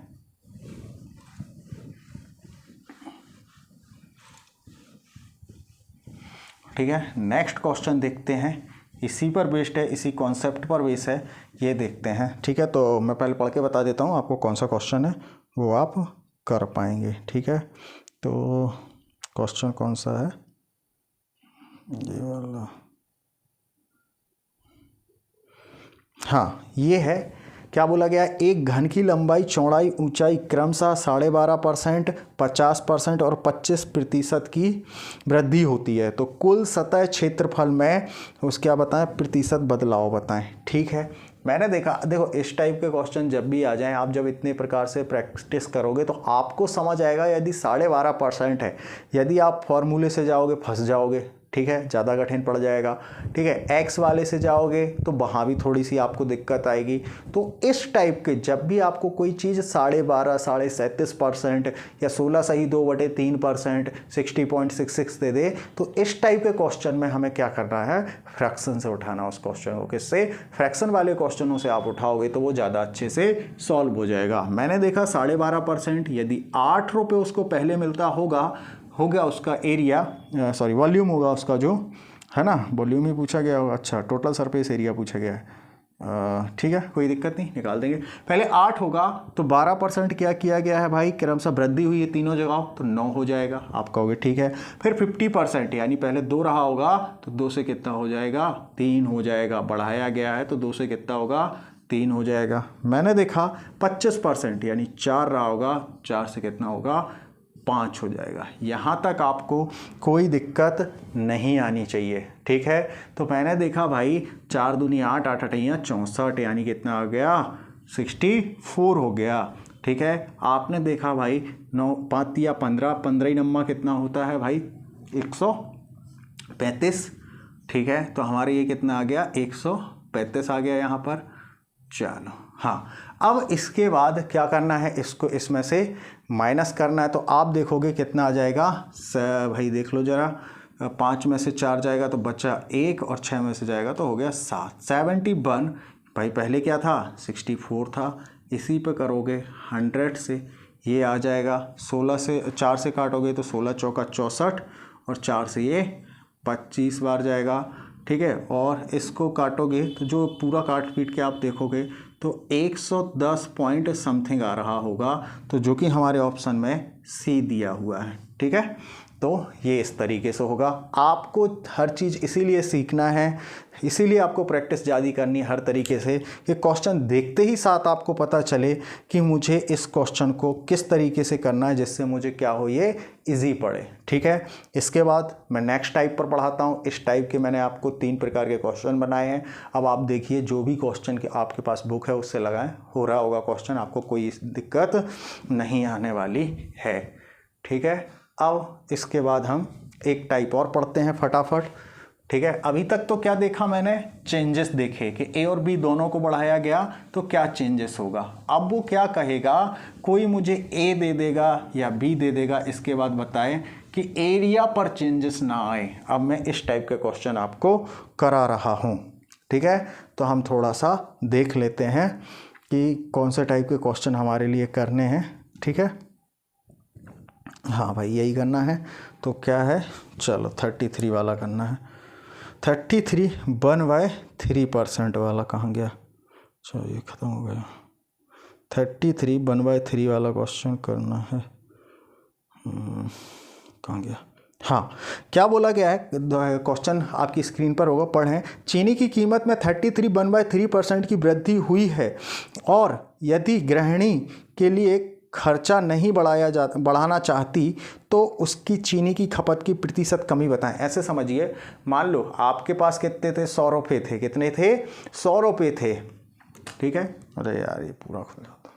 ठीक है, नेक्स्ट क्वेश्चन देखते हैं। इसी पर बेस्ड है, इसी कॉन्सेप्ट पर बेस है, ये देखते हैं, ठीक है। तो मैं पहले पढ़ के बता देता हूँ आपको कौन सा क्वेश्चन है, वो आप कर पाएंगे, ठीक है। तो क्वेश्चन कौन सा है, ये वाला, हाँ ये है। क्या बोला गया, एक घन की लंबाई चौड़ाई ऊंचाई क्रमशः 12.5%, 50% और 25% की वृद्धि होती है, तो कुल सतह क्षेत्रफल में उसके क्या बताएं, प्रतिशत बदलाव बताएं, ठीक है। मैंने देखा, देखो इस टाइप के क्वेश्चन जब भी आ जाएं, आप जब इतने प्रकार से प्रैक्टिस करोगे तो आपको समझ आएगा। यदि 12.5% है, यदि आप फॉर्मूले से जाओगे फंस जाओगे, ठीक है, ज़्यादा कठिन पड़ जाएगा, ठीक है। एक्स वाले से जाओगे तो वहाँ भी थोड़ी सी आपको दिक्कत आएगी। तो इस टाइप के जब भी आपको कोई चीज़ 12.5, 37% या 16(2/3%, 60.66 दे दे, तो इस टाइप के क्वेश्चन में हमें क्या करना है, फ्रैक्शन से उठाना उस क्वेश्चन को। किससे, फ्रैक्शन वाले क्वेश्चनों से आप उठाओगे तो वो ज़्यादा अच्छे से सॉल्व हो जाएगा। मैंने देखा 12.5%, यदि 8 रुपये उसको पहले मिलता होगा, हो गया उसका एरिया, सॉरी वॉल्यूम होगा उसका, जो है ना, वॉल्यूम ही पूछा गया होगा। अच्छा, टोटल सरफेस एरिया पूछा गया है, ठीक है, कोई दिक्कत नहीं, निकाल देंगे। पहले 8 होगा तो 12% क्या किया गया है भाई, क्रमशः वृद्धि हुई है तीनों जगह, तो 9 हो जाएगा, आप कहोगे ठीक है। फिर 50%, यानी पहले 2 रहा होगा तो 2 से कितना हो जाएगा, 3 हो जाएगा, बढ़ाया गया है तो 2 से कितना होगा, 3 हो जाएगा। मैंने देखा 25%, यानी 4 रहा होगा, 4 से कितना होगा, 5 हो जाएगा। यहाँ तक आपको कोई दिक्कत नहीं आनी चाहिए, ठीक है। तो मैंने देखा भाई 4 दूनी 8, 8 अठैया 64, यानी कितना आ गया, 64 हो गया, ठीक है। आपने देखा भाई 9 5 या 15, 15 ही नम्मा कितना होता है भाई, 135, ठीक है। तो हमारे ये कितना आ गया, 135 आ गया यहाँ पर। चलो हाँ, अब इसके बाद क्या करना है, इसको इसमें से माइनस करना है। तो आप देखोगे कितना आ जाएगा, भाई देख लो ज़रा, 5 में से 4 जाएगा तो बचा 1, और 6 में से जाएगा तो हो गया 7, 71। भाई पहले क्या था, 64 था, इसी पे करोगे 100 से, ये आ जाएगा 16 से 4 से काटोगे तो 16 चौका 64, और 4 से ये 25 बार जाएगा, ठीक है। और इसको काटोगे तो जो पूरा काट पीट के आप देखोगे तो 110 पॉइंट समथिंग आ रहा होगा, तो जो कि हमारे ऑप्शन में सी दिया हुआ है, ठीक है। तो ये इस तरीके से होगा। आपको हर चीज़ इसीलिए सीखना है, इसीलिए आपको प्रैक्टिस ज़्यादा करनी है हर तरीके से, कि क्वेश्चन देखते ही साथ आपको पता चले कि मुझे इस क्वेश्चन को किस तरीके से करना है, जिससे मुझे क्या हो, ये इजी पड़े, ठीक है। इसके बाद मैं नेक्स्ट टाइप पर पढ़ाता हूँ। इस टाइप के मैंने आपको 3 प्रकार के क्वेश्चन बनाए हैं। अब आप देखिए, जो भी क्वेश्चन के आपके पास बुक है उससे लगाएं, हो रहा होगा क्वेश्चन, आपको कोई दिक्कत नहीं आने वाली है, ठीक है। अब इसके बाद हम एक टाइप और पढ़ते हैं फटाफट, ठीक है। अभी तक तो क्या देखा मैंने, चेंजेस देखे कि ए और बी दोनों को बढ़ाया गया तो क्या चेंजेस होगा। अब वो क्या कहेगा, कोई मुझे ए दे देगा या बी दे देगा, इसके बाद बताएं कि एरिया पर चेंजेस ना आए। अब मैं इस टाइप के क्वेश्चन आपको करा रहा हूँ, ठीक है। तो हम थोड़ा सा देख लेते हैं कि कौन से टाइप के क्वेश्चन हमारे लिए करने हैं, ठीक है। हाँ भाई यही करना है। तो क्या है, चलो 33 वाला करना है। 33 1/3% वाला कहाँ गया, चलो ये ख़त्म हो गया। 33 1/3 वाला क्वेश्चन करना है, कहाँ गया। हाँ, क्या बोला गया है, क्वेश्चन आपकी स्क्रीन पर होगा, पढ़ें। चीनी की कीमत में 33 1/3% की वृद्धि हुई है और यदि गृहिणी के लिए खर्चा नहीं बढ़ाना चाहती तो उसकी चीनी की खपत की प्रतिशत कमी बताएं। ऐसे समझिए, मान लो आपके पास कितने थे, 100 रुपये थे। कितने थे, 100 रुपये थे, ठीक है। अरे यार ये पूरा खुल जाता।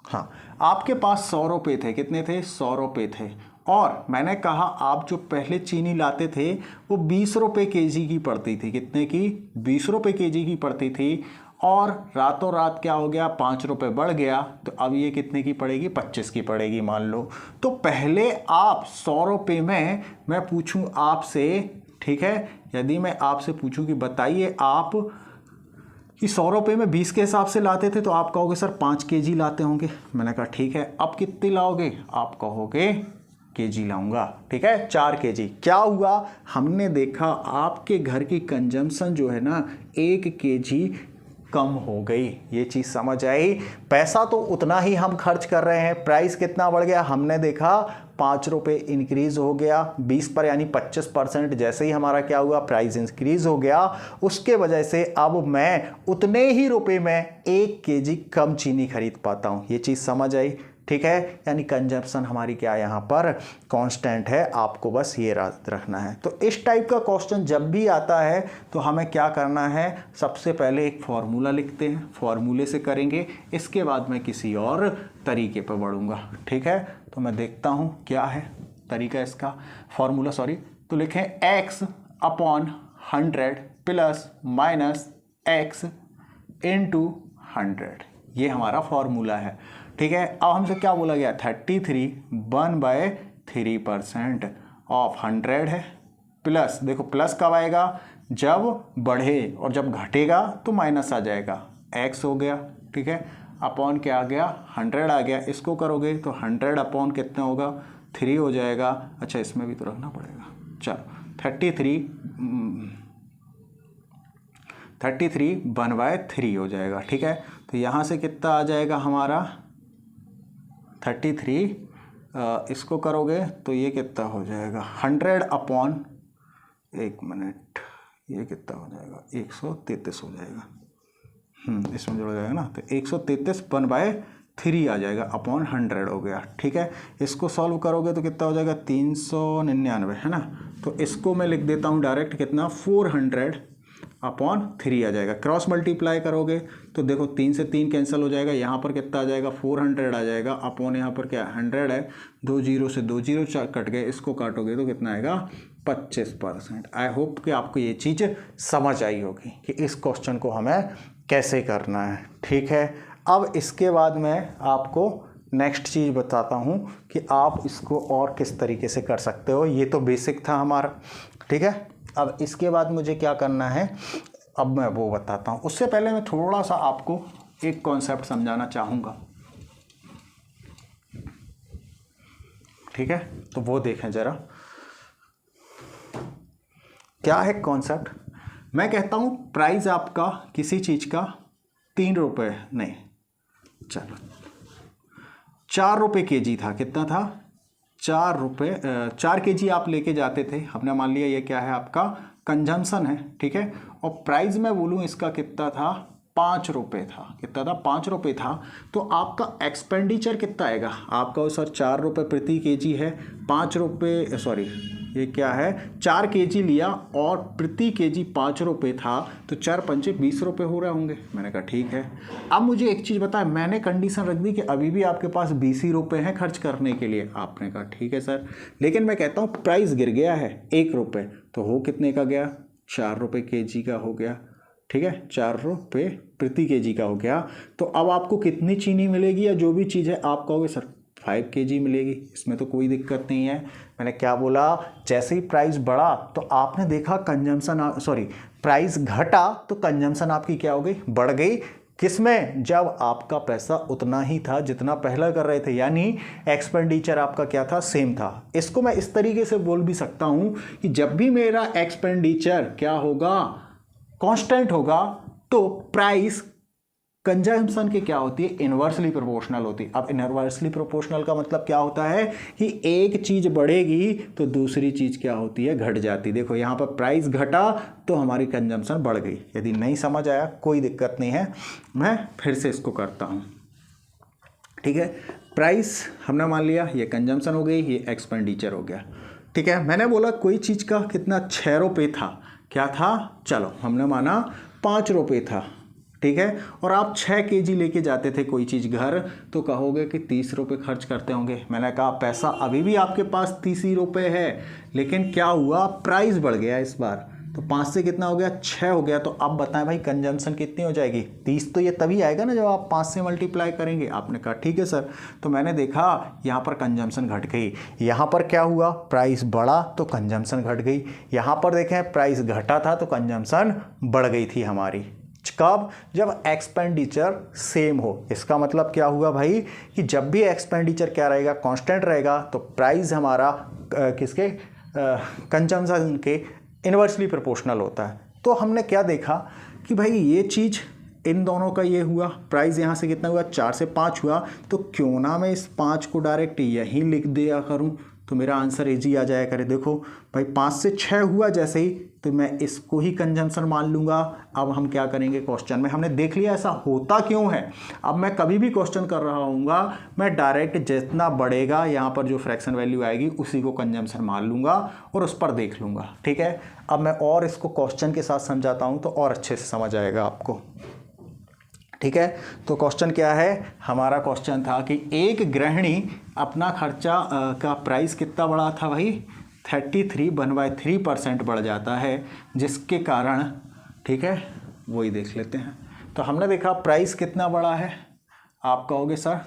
हाँ, आपके पास 100 रुपये थे। कितने थे, 100 रुपये थे। और मैंने कहा आप जो पहले चीनी लाते थे वो 20 रुपये केजी की पड़ती थी। कितने की, 20 रुपये केजी की पड़ती थी। और रातों रात क्या हो गया, 5 रुपये बढ़ गया, तो अब ये कितने की पड़ेगी, 25 की पड़ेगी मान लो। तो पहले आप 100 रुपये में मैं पूछूं आपसे, ठीक है, यदि मैं आपसे पूछूं कि बताइए आप कि 100 रुपये में 20 के हिसाब से लाते थे, तो आप कहोगे सर 5 केजी लाते होंगे। मैंने कहा ठीक है, अब कितने लाओगे, आप कहोगे केजी लाऊंगा, ठीक है, 4 केजी। क्या हुआ, हमने देखा आपके घर की कंजम्पशन जो है ना 1 केजी कम हो गई। ये चीज़ समझ आई। पैसा तो उतना ही हम खर्च कर रहे हैं, प्राइस कितना बढ़ गया, हमने देखा 5 रुपये इंक्रीज हो गया 20 पर, यानी 25%। जैसे ही हमारा क्या हुआ, प्राइस इंक्रीज हो गया, उसके वजह से अब मैं उतने ही रुपए में 1 केजी कम चीनी खरीद पाता हूँ। ये चीज़ समझ आई, ठीक है। यानी कंजप्शन हमारी क्या यहाँ पर कांस्टेंट है, आपको बस ये याद रखना है। तो इस टाइप का क्वेश्चन जब भी आता है तो हमें क्या करना है, सबसे पहले एक फॉर्मूला लिखते हैं, फॉर्मूले से करेंगे, इसके बाद मैं किसी और तरीके पर बढ़ूंगा, ठीक है। तो मैं देखता हूँ क्या है तरीका इसका, फॉर्मूला सॉरी। तो लिखें x/100 plus minus x into 100, ये हमारा फॉर्मूला है, ठीक है। अब हमसे क्या बोला गया, 33 1/3% ऑफ 100 है, प्लस, देखो प्लस कब आएगा, जब बढ़े, और जब घटेगा तो माइनस आ जाएगा, x हो गया, ठीक है, अपॉन क्या आ गया, 100 आ गया। इसको करोगे तो 100 अपॉन कितना होगा, 3 हो जाएगा। अच्छा इसमें भी तो रखना पड़ेगा, चलो 33 1/3 हो जाएगा, ठीक है। तो यहाँ से कितना आ जाएगा हमारा 33, इसको करोगे तो ये कितना हो जाएगा 100 अपॉन, एक मिनट, ये कितना हो जाएगा 133 हो जाएगा, इसमें जुड़ जाएगा ना, तो 133 1/3 आ जाएगा, अपॉन 100 हो गया, ठीक है। इसको सॉल्व करोगे तो कितना हो जाएगा 399, है ना। तो इसको मैं लिख देता हूँ डायरेक्ट, कितना 400 अपॉन 3 आ जाएगा। क्रॉस मल्टीप्लाई करोगे तो देखो 3 से 3 कैंसिल हो जाएगा, यहाँ पर कितना आ जाएगा 400 आ जाएगा, अपॉन यहाँ पर क्या 100 है, 2 0 से 2 0 कट गए, इसको काटोगे तो कितना आएगा 25%। आई होप कि आपको ये चीज़ समझ आई होगी कि इस क्वेश्चन को हमें कैसे करना है, ठीक है। अब इसके बाद मैं आपको नेक्स्ट चीज़ बताता हूँ कि आप इसको और किस तरीके से कर सकते हो। ये तो बेसिक था हमारा, ठीक है। अब इसके बाद मुझे क्या करना है, अब मैं वो बताता हूँ। उससे पहले मैं थोड़ा सा आपको एक कॉन्सेप्ट समझाना चाहूँगा, ठीक है। तो वो देखें ज़रा, क्या है कॉन्सेप्ट। मैं कहता हूँ प्राइस आपका किसी चीज़ का 3 रुपये, नहीं चलो 4 रुपये केजी था। कितना था, 4 रुपये, 4 केजी आप लेके जाते थे। हमने मान लिया ये क्या है, आपका कंजम्पशन है, ठीक है। और प्राइस मैं बोलूँ इसका कितना था, 5 रुपये था। कितना था, 5 रुपये था। तो आपका एक्सपेंडिचर कितना आएगा, आपका सर 4 रुपये प्रति केजी है, 5 रुपये, सॉरी ये क्या है, 4 केजी लिया और प्रति केजी 5 रुपये था, तो 4 पंचे 20 रुपये हो रहे होंगे। मैंने कहा ठीक है। अब मुझे एक चीज़ बताएं, मैंने कंडीशन रख दी कि अभी भी आपके पास 20 ही रुपये हैं खर्च करने के लिए। आपने कहा ठीक है सर, लेकिन मैं कहता हूँ प्राइस गिर गया है 1 रुपये, तो हो कितने का गया, 4 रुपये केजी का हो गया, ठीक है, 4 रुपये प्रति केजी का हो गया। तो अब आपको कितनी चीनी मिलेगी या जो भी चीज़ है आप कहोगे सर 5 kg मिलेगी, इसमें तो कोई दिक्कत नहीं है। मैंने क्या बोला, जैसे ही प्राइस बढ़ा तो आपने देखा प्राइस घटा तो कंजम्पशन आपकी क्या हो गई, बढ़ गई। किसमें, जब आपका पैसा उतना ही था जितना पहला कर रहे थे, यानी एक्सपेंडिचर आपका क्या था, सेम था। इसको मैं इस तरीके से बोल भी सकता हूं कि जब भी मेरा एक्सपेंडिचर क्या होगा, कांस्टेंट होगा, तो प्राइस कंजम्पशन की क्या होती है, इन्वर्सली प्रोपोर्शनल होती है। अब इन्वर्सली प्रोपोर्शनल का मतलब क्या होता है कि एक चीज़ बढ़ेगी तो दूसरी चीज़ क्या होती है, घट जाती। देखो यहाँ पर प्राइस घटा तो हमारी कंजम्पशन बढ़ गई। यदि नहीं समझ आया कोई दिक्कत नहीं है, मैं फिर से इसको करता हूँ। ठीक है, प्राइस हमने मान लिया, ये कंजम्पशन हो गई, ये एक्सपेंडिचर हो गया। ठीक है, मैंने बोला कोई चीज़ का कितना 6 रुपये था, क्या था, चलो हमने माना 5 रुपये था। ठीक है, और आप 6 kg लेके जाते थे कोई चीज़ घर, तो कहोगे कि 30 रुपये खर्च करते होंगे। मैंने कहा पैसा अभी भी आपके पास 30 ही रुपये है, लेकिन क्या हुआ, प्राइस बढ़ गया इस बार, तो 5 से कितना हो गया, 6 हो गया। तो अब बताएं भाई कंजम्पशन कितनी हो जाएगी, 30। तो ये तभी आएगा ना जब आप 5 से मल्टीप्लाई करेंगे। आपने कहा ठीक है सर। तो मैंने देखा यहाँ पर कंजम्पशन घट गई, यहाँ पर क्या हुआ, प्राइस बढ़ा तो कंजम्पशन घट गई, यहाँ पर देखें प्राइस घटा था तो कंजम्पशन बढ़ गई थी हमारी। कब, जब एक्सपेंडिचर सेम हो। इसका मतलब क्या हुआ भाई कि जब भी एक्सपेंडिचर क्या रहेगा, कांस्टेंट रहेगा, तो प्राइस हमारा किसके, कंजम्पशन के इन्वर्सली प्रोपोर्शनल होता है। तो हमने क्या देखा कि भाई ये चीज़ इन दोनों का ये हुआ, प्राइस यहाँ से कितना हुआ, 4 से 5 हुआ, तो क्यों ना मैं इस 5 को डायरेक्ट यहीं लिख दिया करूँ, तो मेरा आंसर इजी आ जाया करे। देखो भाई 5 से 6 हुआ जैसे ही, तो मैं इसको ही कंजम्पशन मान लूँगा। अब हम क्या करेंगे, क्वेश्चन में हमने देख लिया ऐसा होता क्यों है। अब मैं कभी भी क्वेश्चन कर रहा हूँगा, मैं डायरेक्ट जितना बढ़ेगा यहाँ पर जो फ्रैक्शन वैल्यू आएगी उसी को कंजम्पशन मान लूँगा और उस पर देख लूँगा। ठीक है, अब मैं और इसको क्वेश्चन के साथ समझाता हूँ तो और अच्छे से समझ आएगा आपको। ठीक है, तो क्वेश्चन क्या है, हमारा क्वेश्चन था कि एक गृहिणी अपना खर्चा का प्राइस कितना बढ़ा था भाई, 33.3% बढ़ जाता है, जिसके कारण, ठीक है वही देख लेते हैं। तो हमने देखा प्राइस कितना बढ़ा है, आप कहोगे सर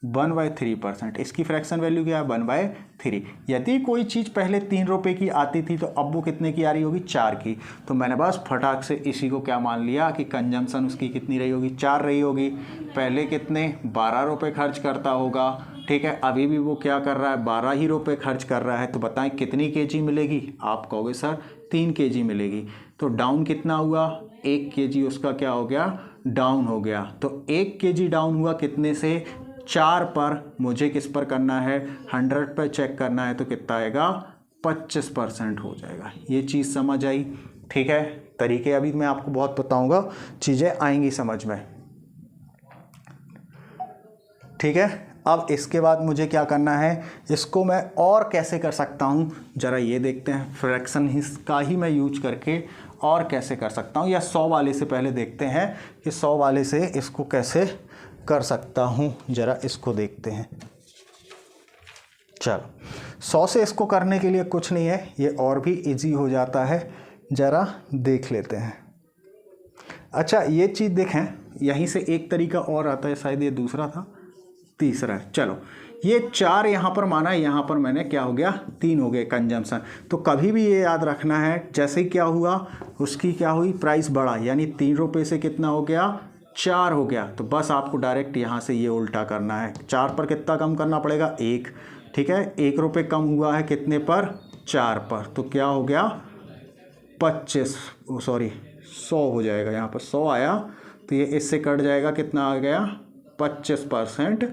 1/3%। इसकी फ्रैक्शन वैल्यू क्या है, 1/3। यदि कोई चीज़ पहले 3 रुपये की आती थी तो अब वो कितने की आ रही होगी, 4 की। तो मैंने बस फटाक से इसी को क्या मान लिया कि कंजम्पशन उसकी कितनी रही होगी, 4 रही होगी। पहले कितने, 12 रुपये खर्च करता होगा। ठीक है, अभी भी वो क्या कर रहा है, 12 ही रुपये खर्च कर रहा है। तो बताएं कितनी kg मिलेगी, आप कहोगे सर 3 kg मिलेगी। तो डाउन कितना हुआ, 1 kg उसका क्या हो गया, डाउन हो गया। तो 1 kg डाउन हुआ कितने से, 4 पर। मुझे किस पर करना है, 100 पर चेक करना है, तो कितना आएगा, 25% हो जाएगा। ये चीज़ समझ आई। ठीक है, तरीके अभी मैं आपको बहुत बताऊंगा, चीज़ें आएंगी समझ में। ठीक है, अब इसके बाद मुझे क्या करना है, इसको मैं और कैसे कर सकता हूँ, ज़रा ये देखते हैं। फ्रैक्शन का ही मैं यूज करके और कैसे कर सकता हूँ, या 100 वाले से पहले देखते हैं कि 100 वाले से इसको कैसे कर सकता हूँ। ज़रा इसको देखते हैं। चलो 100 से इसको करने के लिए कुछ नहीं है, ये और भी इजी हो जाता है। ज़रा देख लेते हैं। अच्छा ये चीज़ देखें, यहीं से एक तरीका और आता है, शायद ये दूसरा था, तीसरा है। चलो ये 4 यहाँ पर माना, यहाँ पर मैंने क्या हो गया, 3 हो गए कंजम्पशन। तो कभी भी ये याद रखना है, जैसे ही क्या हुआ उसकी क्या हुई, प्राइस बढ़ा, यानी 3 रुपये से कितना हो गया, 4 हो गया। तो बस आपको डायरेक्ट यहाँ से ये उल्टा करना है। 4 पर कितना कम करना पड़ेगा, 1। ठीक है, 1 रुपये कम हुआ है कितने पर, 4 पर। तो क्या हो गया, 100 हो जाएगा। यहाँ पर 100 आया तो ये इससे कट जाएगा, कितना आ गया, 25%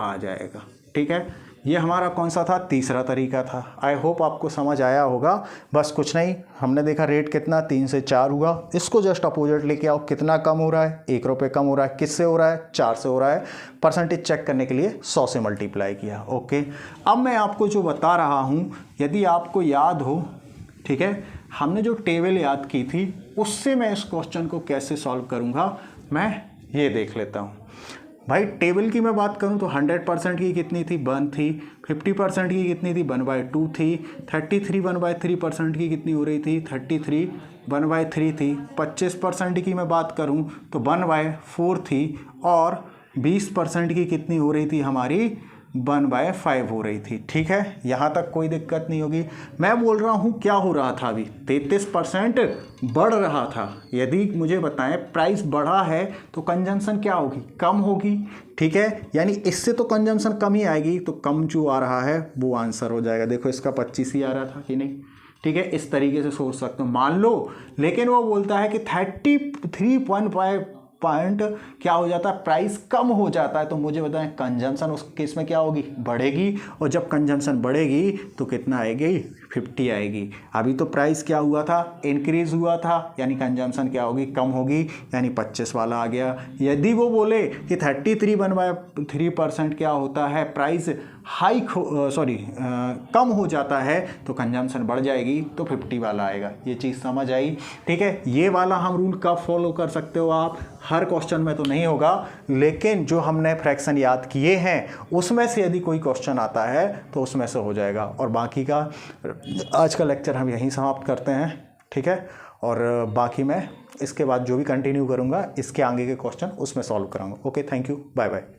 आ जाएगा। ठीक है, ये हमारा कौन सा था, तीसरा तरीका था। आई होप आपको समझ आया होगा। बस कुछ नहीं, हमने देखा रेट कितना 3 से 4 हुआ, इसको जस्ट अपोजिट लेके आओ, कितना कम हो रहा है, 1 रुपये कम हो रहा है। किससे हो रहा है, 4 से हो रहा है। परसेंटेज चेक करने के लिए 100 से मल्टीप्लाई किया। ओके, अब मैं आपको जो बता रहा हूँ, यदि आपको याद हो, ठीक है, हमने जो टेबल याद की थी उससे मैं इस क्वेश्चन को कैसे सॉल्व करूँगा, मैं ये देख लेता हूँ। भाई टेबल की मैं बात करूं तो 100% की कितनी थी, 1 थी। 50% की कितनी थी, 1/2 थी। 33 1/3% की कितनी हो रही थी, 33 1/3 थी। 25% की मैं बात करूं तो 1/4 थी। और 20% की कितनी हो रही थी हमारी, 1/5 हो रही थी। ठीक है, यहाँ तक कोई दिक्कत नहीं होगी। मैं बोल रहा हूँ क्या हो रहा था, अभी 33% बढ़ रहा था। यदि मुझे बताएं प्राइस बढ़ा है तो कंजम्पशन क्या होगी, कम होगी। ठीक है, यानी इससे तो कंजम्पशन कम ही आएगी, तो कम जो आ रहा है वो आंसर हो जाएगा। देखो इसका 25 ही आ रहा था कि नहीं। ठीक है, इस तरीके से सोच सकते हो, मान लो। लेकिन वो बोलता है कि 33.5 पॉइंट क्या हो जाता है, प्राइस कम हो जाता है। तो मुझे बताएं कंजम्पशन उस केस में क्या होगी, बढ़ेगी। और जब कंजम्पशन बढ़ेगी तो कितना आएगी, 50 आएगी। अभी तो प्राइस क्या हुआ था, इंक्रीज हुआ था, यानी कंजम्पशन क्या होगी, कम होगी, यानी 25 वाला आ गया। यदि वो बोले कि 33.3% क्या होता है, प्राइस हाइक कम हो जाता है तो कंजम्पशन बढ़ जाएगी, तो 50 वाला आएगा। ये चीज़ समझ आई। ठीक है, ये वाला हम रूल कब फॉलो कर सकते हो आप, हर क्वेश्चन में तो नहीं होगा, लेकिन जो हमने फ्रैक्शन याद किए हैं उसमें से यदि कोई क्वेश्चन आता है तो उसमें से हो जाएगा। और बाकी का आज का लेक्चर हम यहीं समाप्त करते हैं। ठीक है, और बाकी मैं इसके बाद जो भी कंटिन्यू करूँगा इसके आगे के क्वेश्चन उसमें सॉल्व कराऊंगा। Okay, thank you, bye bye.